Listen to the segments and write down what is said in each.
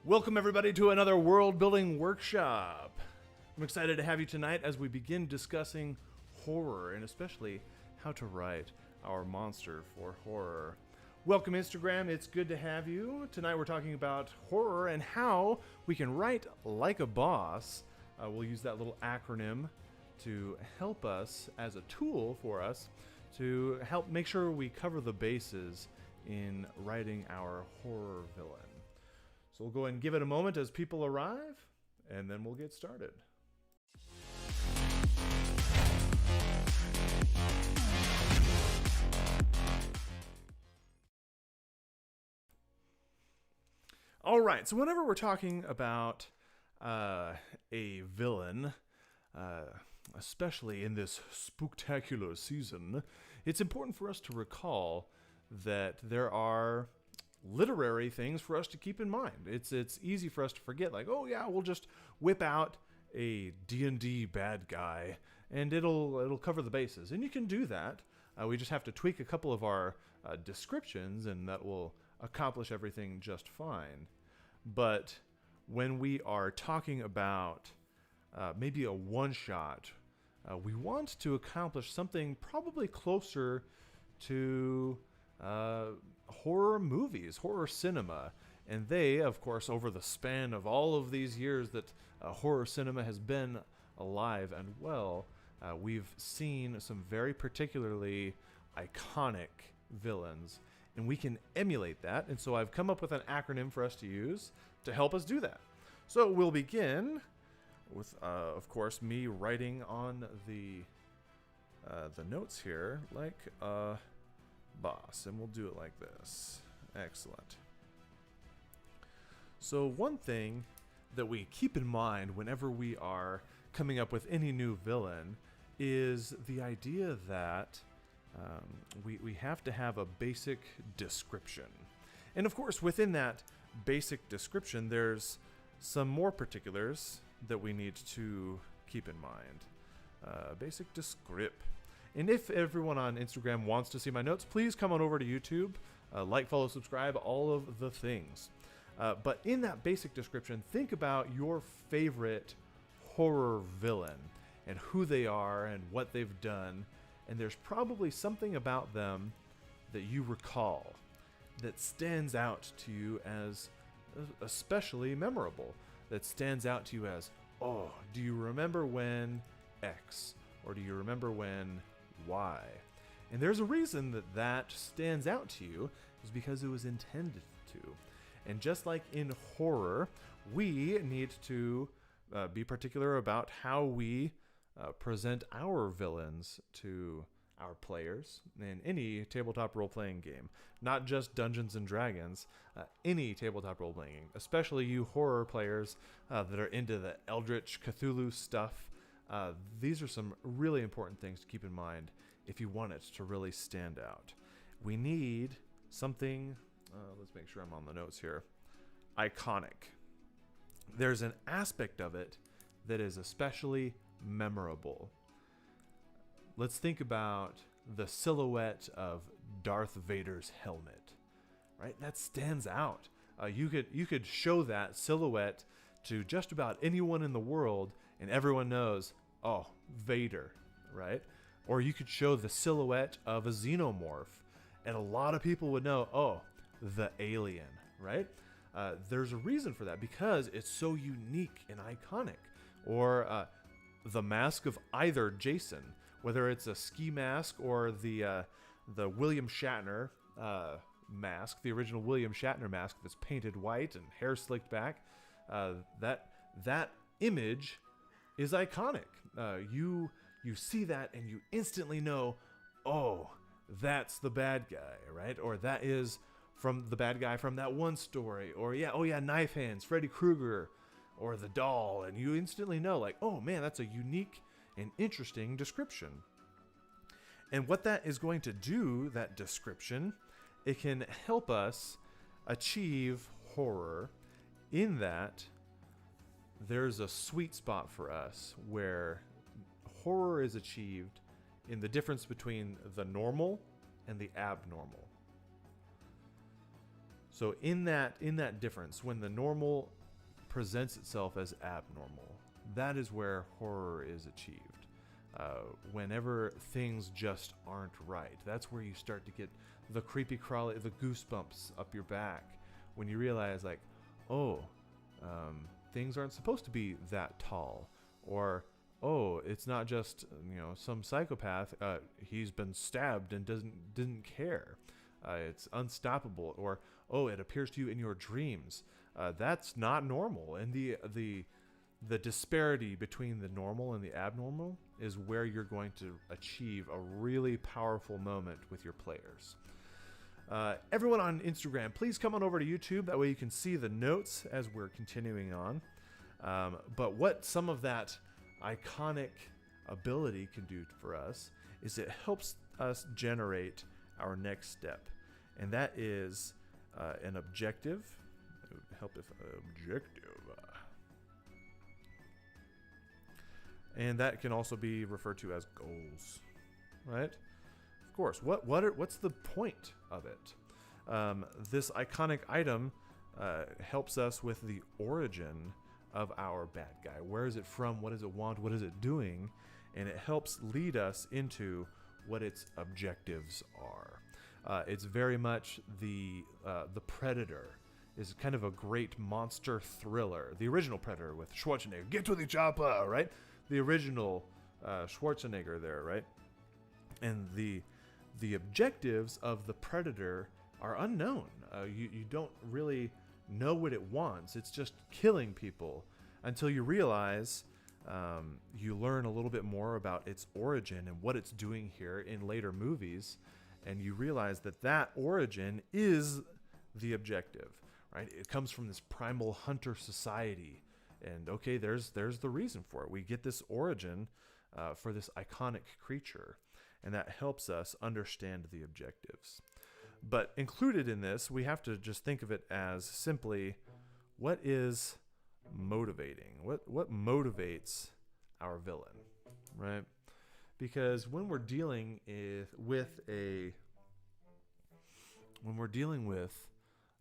Welcome everybody to another world building workshop. I'm excited to have you tonight as we begin discussing horror and especially how to write our monster for horror. Welcome Instagram, it's good to have you. Tonight we're talking about horror and how we can write like a boss. We'll use that little acronym to help us as a tool for us to help make sure we cover the bases in writing our horror villain. So we'll go ahead and give it a moment as people arrive, and then we'll get started. All right, so whenever we're talking about a villain, especially in this spooktacular season, it's important for us to recall that there are literary things for us to keep in mind. It's easy for us to forget, like, oh yeah, we'll just whip out a D&D bad guy and it'll cover the bases. And you can do that. We just have to tweak a couple of our descriptions and that will accomplish everything just fine. But when we are talking about maybe a one-shot, we want to accomplish something probably closer to horror movies, horror cinema. And they, of course, over the span of all of these years that horror cinema has been alive and well, we've seen some very particularly iconic villains. And we can emulate that. And so I've come up with an acronym for us to use to help us do that. So we'll begin with, of course, me writing on the notes here like boss, and we'll do it like this. Excellent. So one thing that we keep in mind whenever we are coming up with any new villain is the idea that we have to have a basic description. And of course, within that basic description, there's some more particulars that we need to keep in mind. Basic descript. And if everyone on Instagram wants to see my notes, please come on over to YouTube, like, follow, subscribe, all of the things. But in that basic description, think about your favorite horror villain and who they are and what they've done. And there's probably something about them that you recall that stands out to you as especially memorable, that stands out to you as, oh, do you remember when X? Or do you remember when Y? And there's a reason that that stands out to you, is because it was intended to. And just like in horror, we need to be particular about how we present our villains to our players in any tabletop role-playing game. Not just Dungeons and Dragons, any tabletop role-playing game, especially you horror players that are into the Eldritch Cthulhu stuff. These are some really important things to keep in mind if you want it to really stand out. We need something, let's make sure I'm on the notes here, iconic. There's an aspect of it that is especially memorable. Let's think about the silhouette of Darth Vader's helmet, right? That stands out. You could show that silhouette to just about anyone in the world and everyone knows, oh, Vader, right? Or you could show the silhouette of a xenomorph and a lot of people would know, oh, the alien, right? There's a reason for that because it's so unique and iconic. Or the mask of either Jason, whether it's a ski mask or the William Shatner mask, the original William Shatner mask that's painted white and hair slicked back. That image is iconic. You see that and you instantly know, oh, that's the bad guy, right? Or that is from the bad guy from that one story. Or Knife Hands, Freddy Krueger, or the doll, and you instantly know, like, oh man, that's a unique and interesting description. And what that is going to do, that description, it can help us achieve horror in that there's a sweet spot for us where horror is achieved in the difference between the normal and the abnormal. So in that difference, when the normal presents itself as abnormal, that is where horror is achieved. Whenever things just aren't right, that's where you start to get the creepy crawly, the goosebumps up your back when you realize, like, oh, things aren't supposed to be that tall, or oh, it's not just some psychopath. He's been stabbed and didn't care. It's unstoppable, or oh, it appears to you in your dreams. That's not normal, and the disparity between the normal and the abnormal is where you're going to achieve a really powerful moment with your players. Everyone on Instagram, please come on over to YouTube. That way you can see the notes as we're continuing on. But what some of that iconic ability can do for us is it helps us generate our next step. And that is an objective. It would help if objective. And that can also be referred to as goals, right? Of course. What's the point of it? This iconic item helps us with the origin of our bad guy. Where is it from? What does it want? What is it doing? And it helps lead us into what its objectives are. It's very much the Predator is kind of a great monster thriller. The original Predator with Schwarzenegger, get to the chopper, right? The original Schwarzenegger there, right? And the objectives of the Predator are unknown. You don't really know what it wants. It's just killing people until you realize you learn a little bit more about its origin and what it's doing here in later movies, and you realize that origin is the objective, right? It comes from this primal hunter society. And okay, there's the reason for it. We get this origin for this iconic creature, and that helps us understand the objectives. But included in this, we have to just think of it as simply, what is motivating? What motivates our villain, right? Because when we're dealing with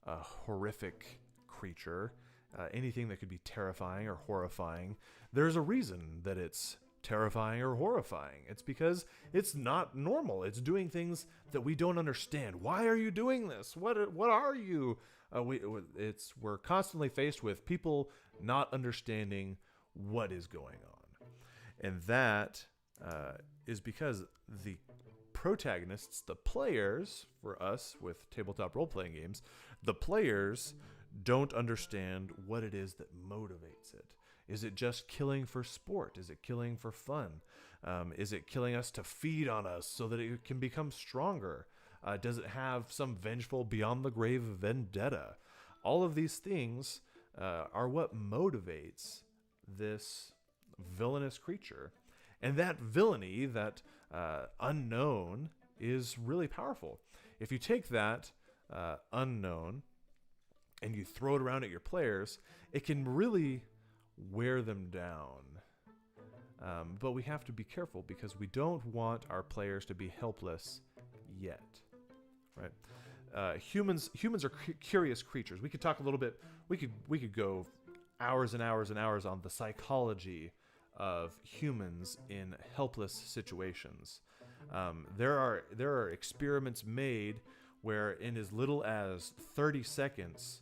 a horrific creature, anything that could be terrifying or horrifying, there's a reason that it's terrifying or horrifying. It's because it's not normal. It's doing things that we don't understand. Why are you doing this? What are you? We're constantly faced with people not understanding what is going on. And that is because the protagonists, the players, for us with tabletop role-playing games, the players don't understand what it is that motivates it. Is it just killing for sport? Is it killing for fun? Is it killing us to feed on us so that it can become stronger? Does it have some vengeful beyond the grave vendetta? All of these things are what motivates this villainous creature. And that villainy, that unknown, is really powerful. If you take that unknown and you throw it around at your players, it can really wear them down. But we have to be careful because we don't want our players to be helpless yet, right? Humans are curious creatures. We could talk a little bit. We could go hours and hours and hours on the psychology of humans in helpless situations. There are experiments made where in as little as 30 seconds,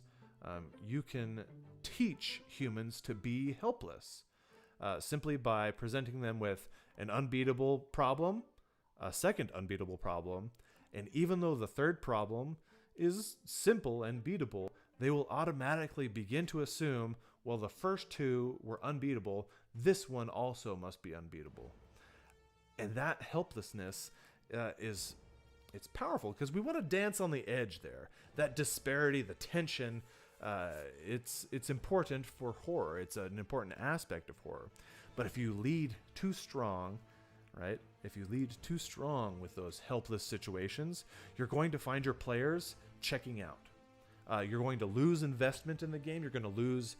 you can teach humans to be helpless simply by presenting them with an unbeatable problem, a second unbeatable problem, and even though the third problem is simple and beatable, they will automatically begin to assume, well, the first two were unbeatable, this one also must be unbeatable. And that helplessness it's powerful because we want to dance on the edge there. That disparity, the tension, it's important for horror. It's an important aspect of horror. But if you lead too strong, right? If you lead too strong with those helpless situations, you're going to find your players checking out. You're going to lose investment in the game. You're going to lose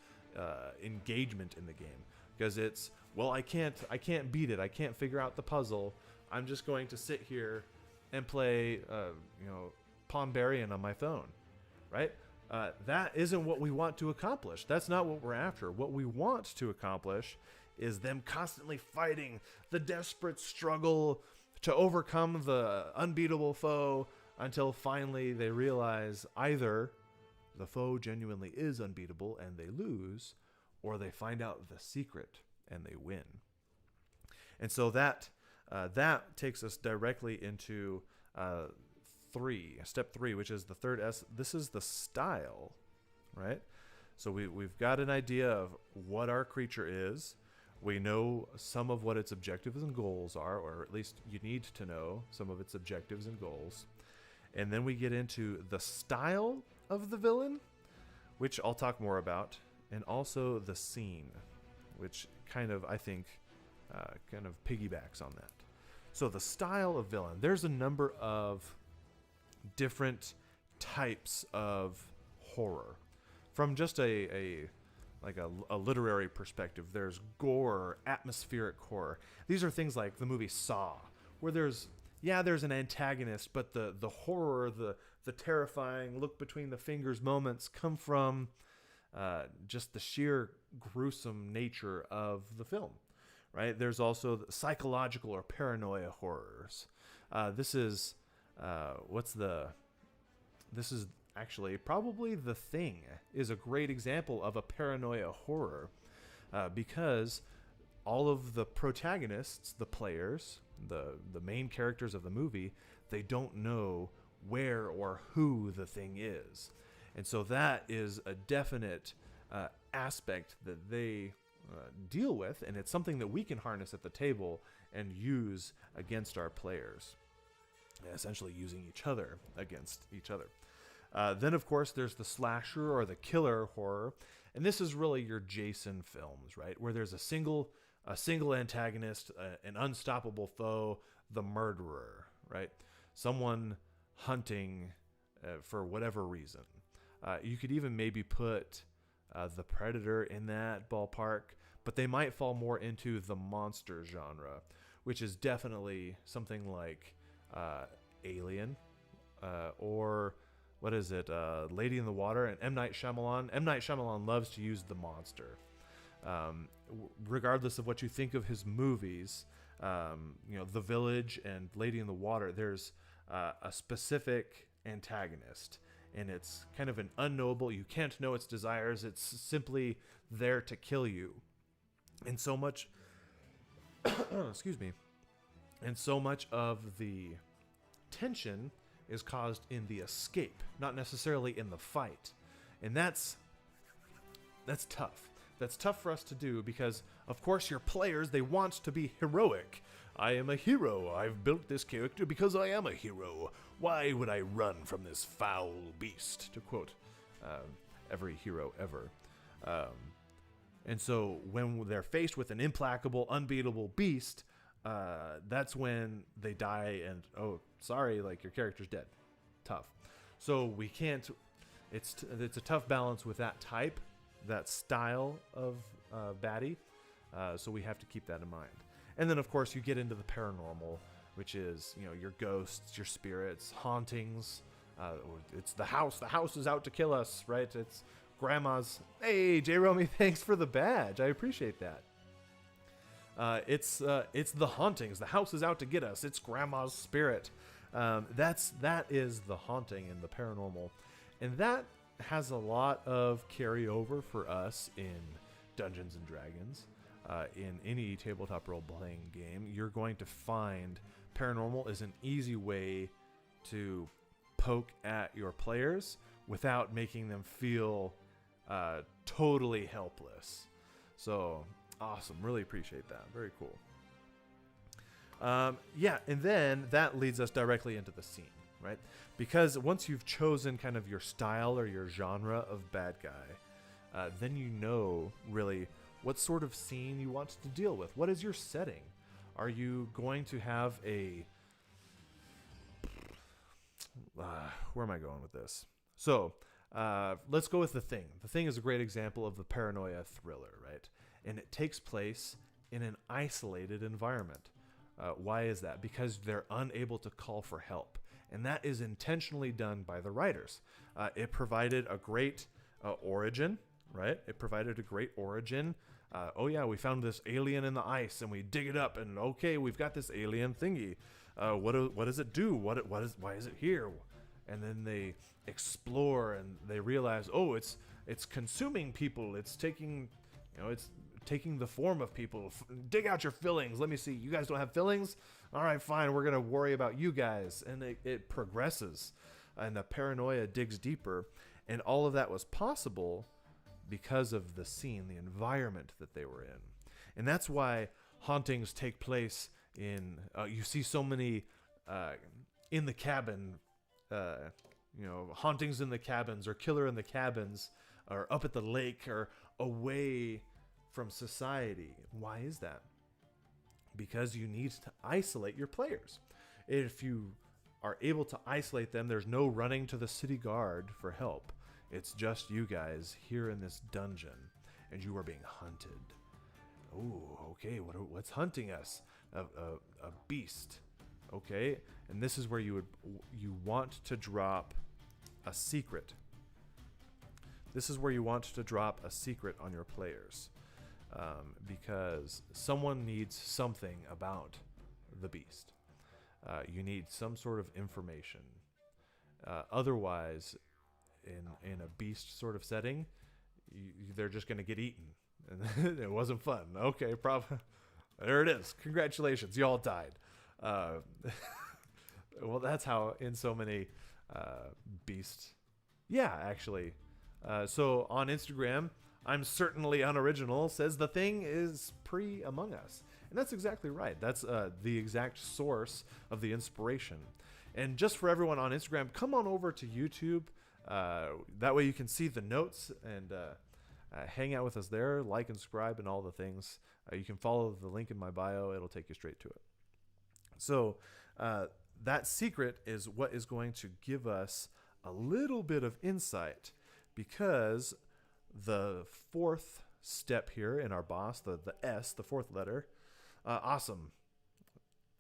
engagement in the game because it's, well, I can't beat it. I can't figure out the puzzle. I'm just going to sit here and play, Pondbarian on my phone, right? that isn't what we want to accomplish. That's not what we're after. What we want to accomplish is them constantly fighting the desperate struggle to overcome the unbeatable foe until finally they realize either the foe genuinely is unbeatable and they lose, or they find out the secret and they win. And so that takes us directly into step 3, which is the third S. This is the style, right? So we've got an idea of what our creature is. We know some of what its objectives and goals are, or at least you need to know some of its objectives and goals. And then we get into the style of the villain, which I'll talk more about, and also the scene, which kind of, I think, kind of piggybacks on that. So the style of villain, there's a number of different types of horror. From just a literary perspective, there's gore, atmospheric horror. These are things like the movie Saw, where there's an antagonist, but the horror, the terrifying look between the fingers moments come from just the sheer gruesome nature of the film, right? There's also the psychological or paranoia horrors. This is actually probably The Thing is a great example of a paranoia horror, because all of the protagonists, the players, the main characters of the movie, they don't know where or who the thing is. And so that is a definite aspect that they deal with, and it's something that we can harness at the table and use against our players, essentially using each other against each other. Then, of course, there's the slasher or the killer horror, and this is really your Jason films, right? Where there's a single antagonist, an unstoppable foe, the murderer, right? Someone hunting for whatever reason. You could even maybe put the Predator in that ballpark, but they might fall more into the monster genre, which is definitely something like Alien, or what is it, Lady in the Water, and M. Night Shyamalan. M. Night Shyamalan loves to use the monster. Regardless of what you think of his movies, The Village and Lady in the Water, there's a specific antagonist, and it's kind of an unknowable, you can't know its desires, it's simply there to kill you. And so much excuse me, and so much of the tension is caused in the escape, not necessarily in the fight. And that's tough. That's tough for us to do because, of course, your players, they want to be heroic. I am a hero. I've built this character because I am a hero. Why would I run from this foul beast? To quote every hero ever. And so when they're faced with an implacable, unbeatable beast, that's when they die and, oh, sorry, like your character's dead. Tough. So we can't, it's a tough balance with that type, that style of baddie. So we have to keep that in mind. And then, of course, you get into the paranormal, which is, your ghosts, your spirits, hauntings. It's the house. The house is out to kill us, right? It's grandma's. Hey, J. Romy, thanks for the badge. I appreciate that. It's the hauntings. The house is out to get us. It's grandma's spirit. That is the haunting and the paranormal. And that has a lot of carryover for us in Dungeons and Dragons. In any tabletop role-playing game, you're going to find paranormal is an easy way to poke at your players without making them feel totally helpless. So awesome. Really appreciate that. Very cool. And then that leads us directly into the scene, right? Because once you've chosen kind of your style or your genre of bad guy, then you know really what sort of scene you want to deal with. What is your setting? Are you going to have a... where am I going with this? So, let's go with The Thing. The Thing is a great example of the paranoia thriller, right? And it takes place in an isolated environment. Why is that? Because they're unable to call for help. And that is intentionally done by the writers. It provided a great origin, right? It provided a great origin. Oh yeah, we found this alien in the ice, and we dig it up, and okay, we've got this alien thingy. What does it do? Why is it here? And then they explore, and they realize, oh, it's consuming people. It's taking the form of people. Dig out your fillings. Let me see. You guys don't have fillings? All right, fine. We're gonna worry about you guys. And it progresses, and the paranoia digs deeper, and all of that was possible because of the scene, the environment that they were in. And that's why hauntings take place in, you see so many in the cabin, hauntings in the cabins, or killer in the cabins, or up at the lake, or away from society. Why is that? Because you need to isolate your players. If you are able to isolate them, there's no running to the city guard for help. It's just you guys here in this dungeon, and you are being hunted. Oh, okay. What's hunting us? A beast. Okay, and this is where you want to drop a secret. This is where you want to drop a secret on your players, because someone needs something about the beast. You need some sort of information. Otherwise, in a beast sort of setting, they're just going to get eaten, and it wasn't fun. Okay, there it is. Congratulations, y'all died. Well, that's how in so many beasts. Yeah, actually. So on Instagram, I'm certainly unoriginal, says the thing is pre-Among Us. And that's exactly right. That's the exact source of the inspiration. And just for everyone on Instagram, come on over to YouTube. That way you can see the notes and hang out with us there, like and subscribe and all the things. You can follow the link in my bio. It'll take you straight to it. So that secret is what is going to give us a little bit of insight, because the fourth step here in our boss, the S, the fourth letter, awesome,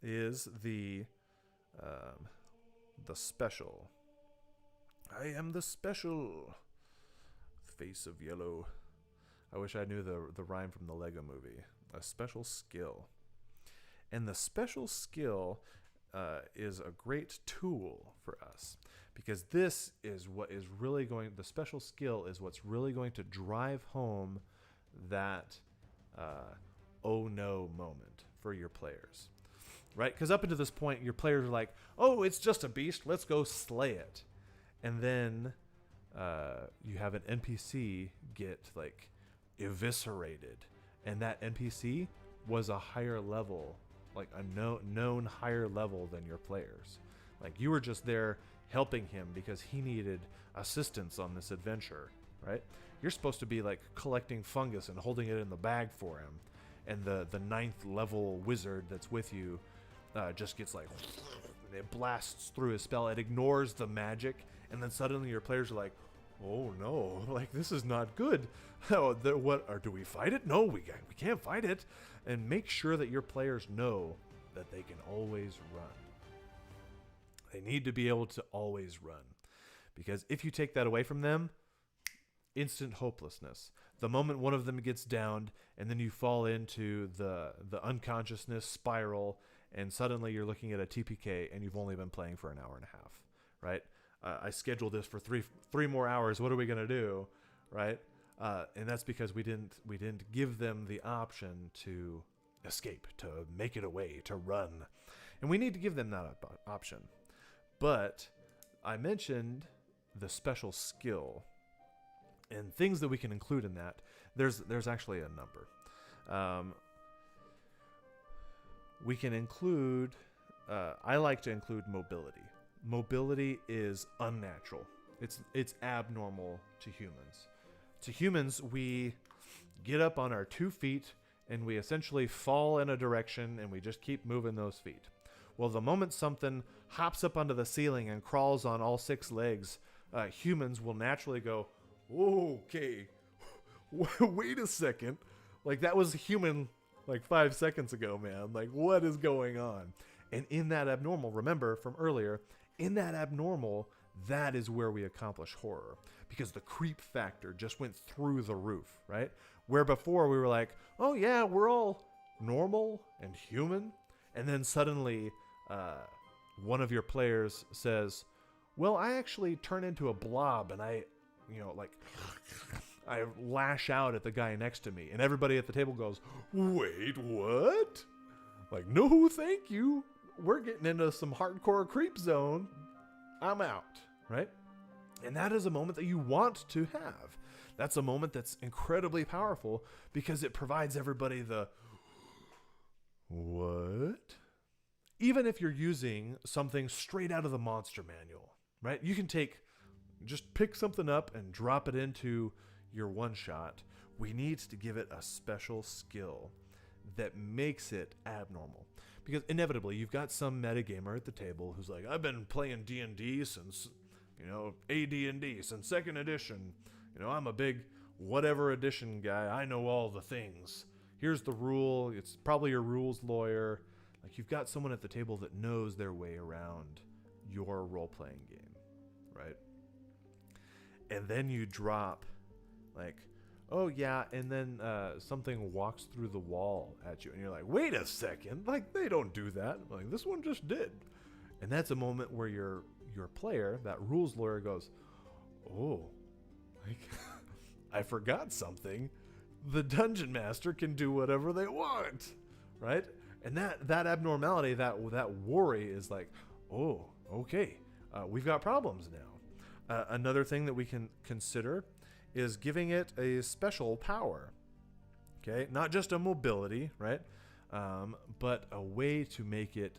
is the special. I am the special. Face of yellow. I wish I knew the rhyme from the Lego movie. A special skill. And the special skill is a great tool for us, because this is what is really the special skill is what's really going to drive home that oh no moment for your players, right? Because up until this point, your players are like, oh, it's just a beast, let's go slay it. And then you have an NPC get like eviscerated, and that NPC was a higher level, like a known higher level than your players. Like you were just there helping him because he needed assistance on this adventure, right? You're supposed to be like collecting fungus and holding it in the bag for him, and the ninth level wizard that's with you just gets like, it blasts through his spell, it ignores the magic, and then suddenly your players are like, oh no, like this is not good. Oh, do we fight it? No, we can't fight it. And make sure that your players know that they can always run. They need to be able to always run, because if you take that away from them, instant hopelessness. The moment one of them gets downed, and then you fall into the unconsciousness spiral, and suddenly you're looking at a TPK, and you've only been playing for an hour and a half, right? I scheduled this for three more hours. What are we gonna do, right? And that's because we didn't give them the option to escape, to make it away, to run, and we need to give them that option. But I mentioned the special skill and things that we can include in that. There's actually a number. We can include. I like to include mobility. Mobility is unnatural. It's abnormal to humans. To humans, we get up on our 2 feet and we essentially fall in a direction and we just keep moving those feet. Well, the moment something hops up onto the ceiling and crawls on all 6 legs, humans will naturally go, okay, wait a second. Like that was a human like 5 seconds ago, man. Like what is going on? And in that abnormal, remember from earlier, In that abnormal, that is where we accomplish horror, because the creep factor just went through the roof, right? Where before we were like, oh yeah, we're all normal and human. And then suddenly one of your players says, well, I actually turn into a blob and I lash out at the guy next to me. And everybody at the table goes, wait, what? Like, no, thank you. We're getting into some hardcore creep zone. I'm out, right? And that is a moment that you want to have. That's a moment that's incredibly powerful because it provides everybody the what? Even if you're using something straight out of the monster manual, right? You can just pick something up and drop it into your one shot. We need to give it a special skill that makes it abnormal. Because inevitably, you've got some metagamer at the table who's like, I've been playing D&D since, AD&D, since 2nd edition. I'm a big whatever edition guy. I know all the things. Here's the rule. It's probably your rules lawyer. Like, you've got someone at the table that knows their way around your role-playing game, right? And then you drop, like, oh yeah, and then something walks through the wall at you, and you're like, wait a second, like, they don't do that. Like, this one just did. And that's a moment where your player, that rules lawyer, goes, oh, like, I forgot something. The dungeon master can do whatever they want, right? And that abnormality, that worry is like, oh, okay, we've got problems now. Another thing that we can consider is giving it a special power. Okay, not just a mobility, right? But a way to make it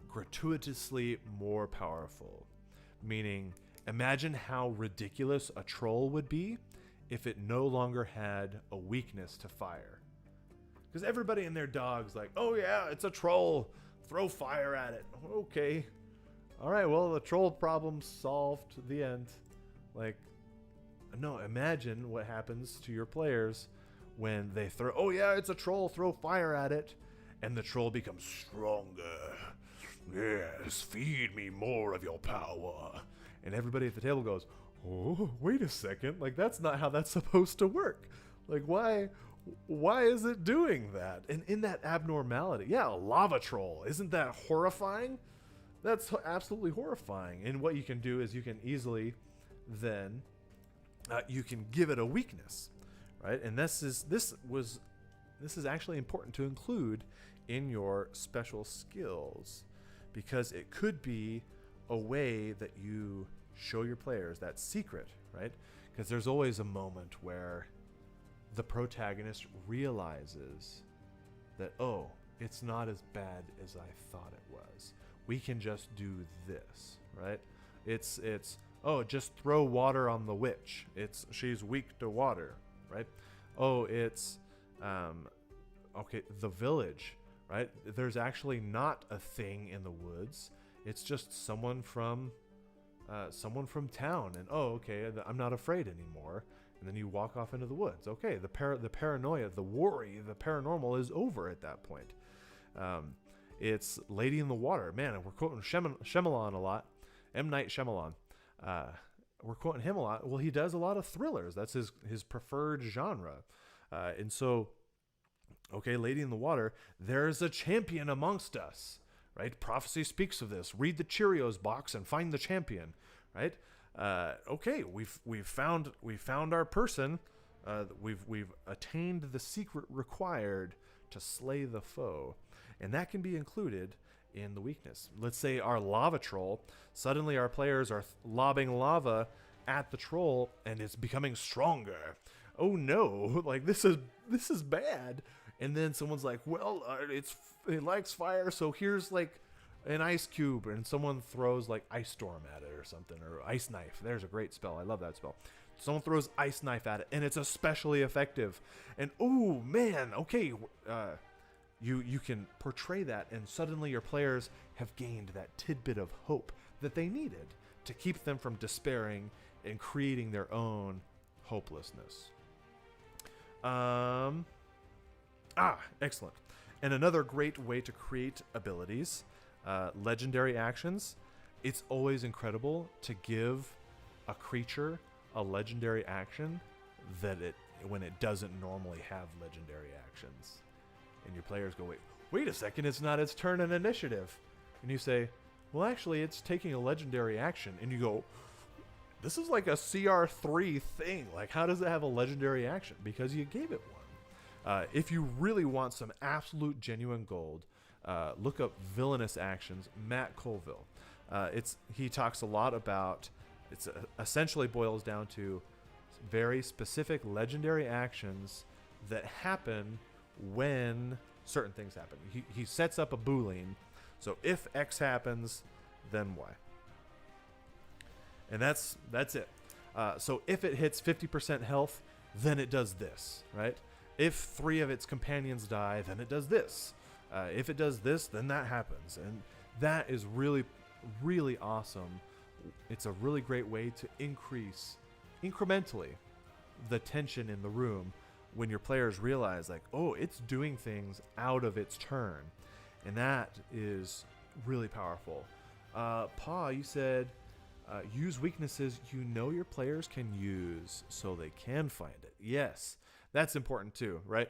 gratuitously more powerful. Meaning, imagine how ridiculous a troll would be if it no longer had a weakness to fire. Because everybody and their dog's like, oh yeah, it's a troll. Throw fire at it. Okay. All right, well, the troll problem solved. The end. Like, no, imagine what happens to your players when they throw, oh yeah, it's a troll, throw fire at it, and the troll becomes stronger. Yes, feed me more of your power. And everybody at the table goes, oh, wait a second, like, that's not how that's supposed to work. Like, why is it doing that? And in that abnormality, yeah, a lava troll, isn't that horrifying? That's absolutely horrifying. And what you can do is you can easily then you can give it a weakness, right? And this is actually important to include in your special skills, because it could be a way that you show your players that secret, right? Because there's always a moment where the protagonist realizes that, oh, it's not as bad as I thought it was. We can just do this, right? It's oh, just throw water on the witch. She's weak to water, right? Oh, it's okay, the village, right? There's actually not a thing in the woods. It's just someone from town, and oh, okay, I'm not afraid anymore. And then you walk off into the woods. Okay, the paranoia, the worry, the paranormal is over at that point. It's Lady in the Water. Man, we're quoting Shyamalan a lot. M. Night Shyamalan. We're quoting him a lot. Well, he does a lot of thrillers. That's his preferred genre. And so, okay, Lady in the Water, there's a champion amongst us, right? Prophecy speaks of this. Read the Cheerios box and find the champion, right? Okay, we've found our person. We've attained the secret required to slay the foe, and that can be included in the weakness. Let's say our lava troll. Suddenly, our players are lobbing lava at the troll, and it's becoming stronger. Oh no! Like, this is bad. And then someone's like, well, it likes fire, so here's like an ice cube, and someone throws like ice storm at it or something, or ice knife. There's a great spell. I love that spell. Someone throws ice knife at it, and it's especially effective. And oh man, okay, you can portray that, and suddenly your players have gained that tidbit of hope that they needed to keep them from despairing and creating their own hopelessness. Excellent. And another great way to create abilities legendary actions, it's always incredible to give a creature a legendary action when it doesn't normally have legendary actions. And your players go, wait a second, it's not its turn in initiative. And you say, well, actually, it's taking a legendary action. And you go, this is like a CR3 thing. Like, how does it have a legendary action? Because you gave it one. If you really want some absolute genuine gold, look up Villainous Actions, Matt Colville. He talks a lot about, essentially boils down to very specific legendary actions that happen when certain things happen. He sets up a Boolean. So if X happens, then Y. And that's it. So if it hits 50% health, then it does this, right? If 3 of its companions die, then it does this. If it does this, then that happens. And that is really, really awesome. It's a really great way to increase incrementally the tension in the room when your players realize, like, oh, it's doing things out of its turn. And that is really powerful. Pa, you said, use weaknesses you know your players can use so they can find it. Yes, that's important too, right?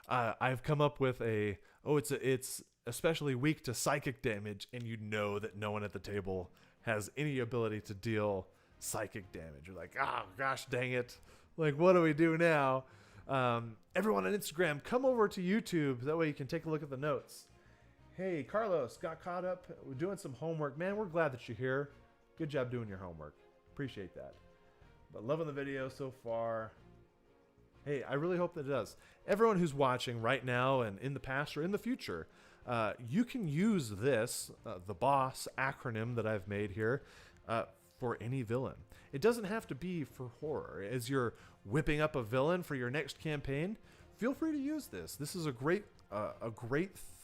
I've come up with it's especially weak to psychic damage, and you know that no one at the table has any ability to deal psychic damage. You're like, oh, gosh, dang it. Like, what do we do now? Everyone on Instagram, come over to YouTube. That way you can take a look at the notes. Hey, Carlos, got caught up. We're doing some homework. Man, we're glad that you're here. Good job doing your homework. Appreciate that. But loving the video so far. Hey, I really hope that it does. Everyone who's watching right now and in the past or in the future, you can use this, the B.O.S.S acronym that I've made here, for any villain. It doesn't have to be for horror. As you're whipping up a villain for your next campaign, feel free to use this. This is a great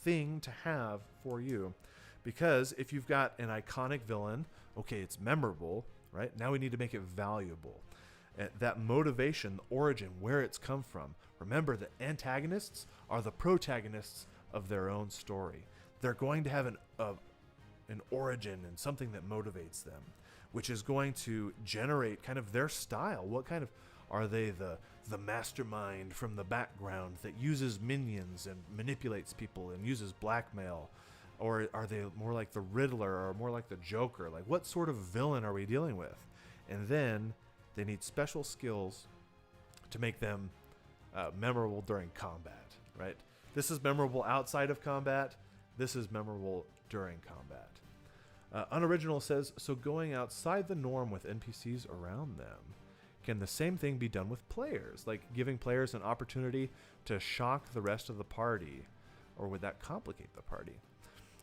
thing to have for you, because if you've got an iconic villain, okay, it's memorable, right? Now we need to make it valuable. That motivation, the origin, where it's come from. Remember that antagonists are the protagonists of their own story. They're going to have an origin and something that motivates them, which is going to generate kind of their style. What kind of, are they the mastermind from the background that uses minions and manipulates people and uses blackmail? Or are they more like the Riddler or more like the Joker? Like, what sort of villain are we dealing with? And then they need special skills to make them memorable during combat, right? This is memorable outside of combat. This is memorable during combat. Unoriginal says, so going outside the norm with NPCs around them, can the same thing be done with players? Like giving players an opportunity to shock the rest of the party, or would that complicate the party?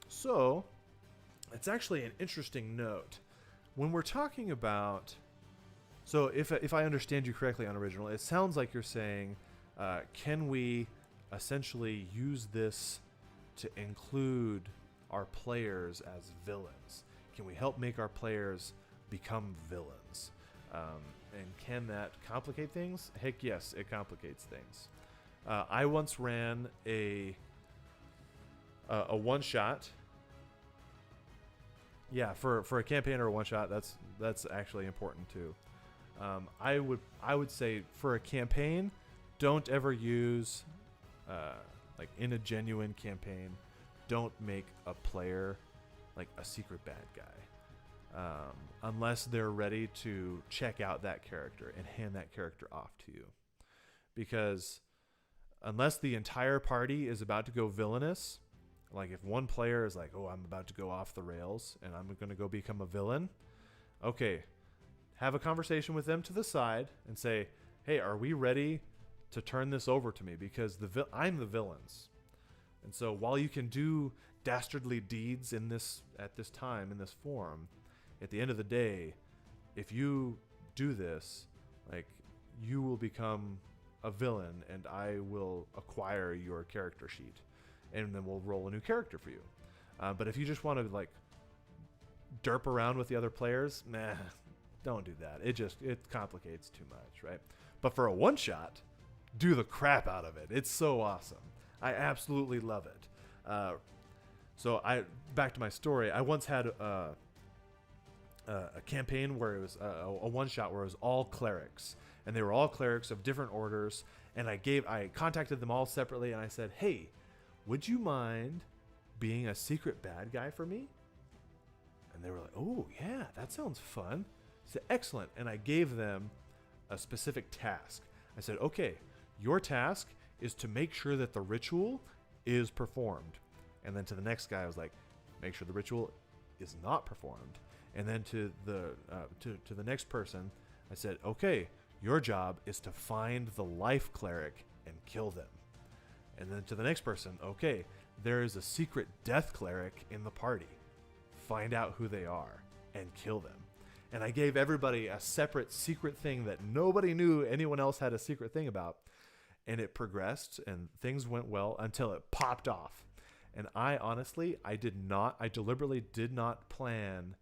So it's actually an interesting note. When we're talking about, so if I understand you correctly, Unoriginal, it sounds like you're saying, can we essentially use this to include our players as villains? Can we help make our players become villains? And can that complicate things? Heck yes, it complicates things. I once ran a one-shot. Yeah, for a campaign or a one-shot, that's actually important too. I would say for a campaign, don't ever use like in a genuine campaign, don't make a player like a secret bad guy, unless they're ready to check out that character and hand that character off to you. Because unless the entire party is about to go villainous, like if one player is like, oh, I'm about to go off the rails and I'm going to go become a villain, okay, have a conversation with them to the side and say, hey, are we ready to turn this over to me? Because I'm the villains. And so while you can do dastardly deeds in this at this time in this form, at the end of the day, if you do this, like, you will become a villain and I will acquire your character sheet, and then we'll roll a new character for you. But if you just want to like derp around with the other players, nah, don't do that. It complicates too much, right? But for a one shot, do the crap out of it. It's so awesome. I absolutely love it. So back to my story. I once had a campaign where it was a one shot where it was all clerics, and they were all clerics of different orders. And I contacted them all separately, and I said, "Hey, would you mind being a secret bad guy for me?" And they were like, "Oh yeah, that sounds fun." I said, "Excellent." And I gave them a specific task. I said, "Okay, your task is to make sure that the ritual is performed." And then to the next guy, I was like, "Make sure the ritual is not performed." And then to the next person, I said, "Okay, your job is to find the life cleric and kill them." And then to the next person, "Okay, there is a secret death cleric in the party. Find out who they are and kill them." And I gave everybody a separate secret thing that nobody knew anyone else had a secret thing about. And it progressed and things went well until it popped off. And I deliberately did not plan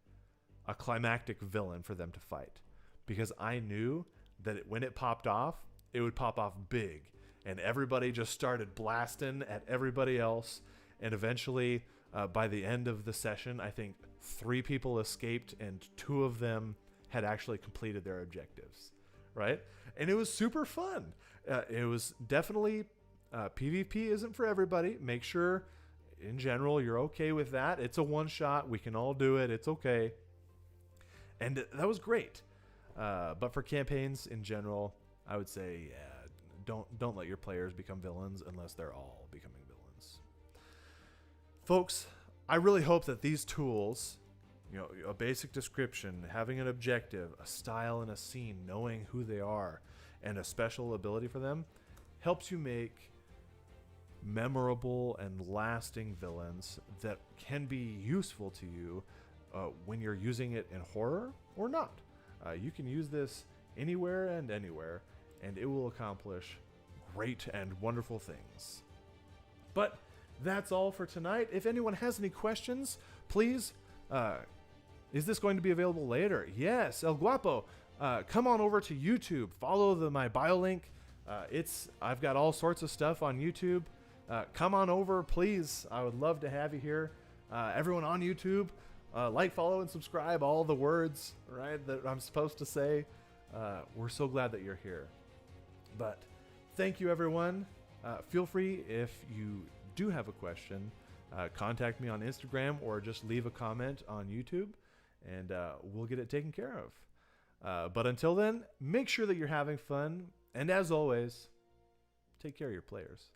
a climactic villain for them to fight, because I knew that when it popped off, it would pop off big, and everybody just started blasting at everybody else. And eventually, by the end of the session, I think 3 people escaped, and 2 of them had actually completed their objectives, right? And it was super fun. It was definitely PvP isn't for everybody. Make sure, in general, you're okay with that. It's a one shot. We can all do it. It's okay. And that was great. But for campaigns in general, I would say, don't let your players become villains unless they're all becoming villains. Folks, I really hope that these tools, a basic description, having an objective, a style and a scene, knowing who they are, and a special ability for them, helps you make memorable and lasting villains that can be useful to you when you're using it in horror or not. You can use this anywhere and anywhere, and it will accomplish great and wonderful things. But that's all for tonight. If anyone has any questions, please, is this going to be available later? Yes, El Guapo, come on over to YouTube. Follow my bio link. I've got all sorts of stuff on YouTube. Come on over, please. I would love to have you here. Everyone on YouTube, like, follow, and subscribe, all the words, right, that I'm supposed to say. We're so glad that you're here. But thank you, everyone. Feel free, if you do have a question, contact me on Instagram or just leave a comment on YouTube, and we'll get it taken care of. But until then, make sure that you're having fun. And as always, take care of your players.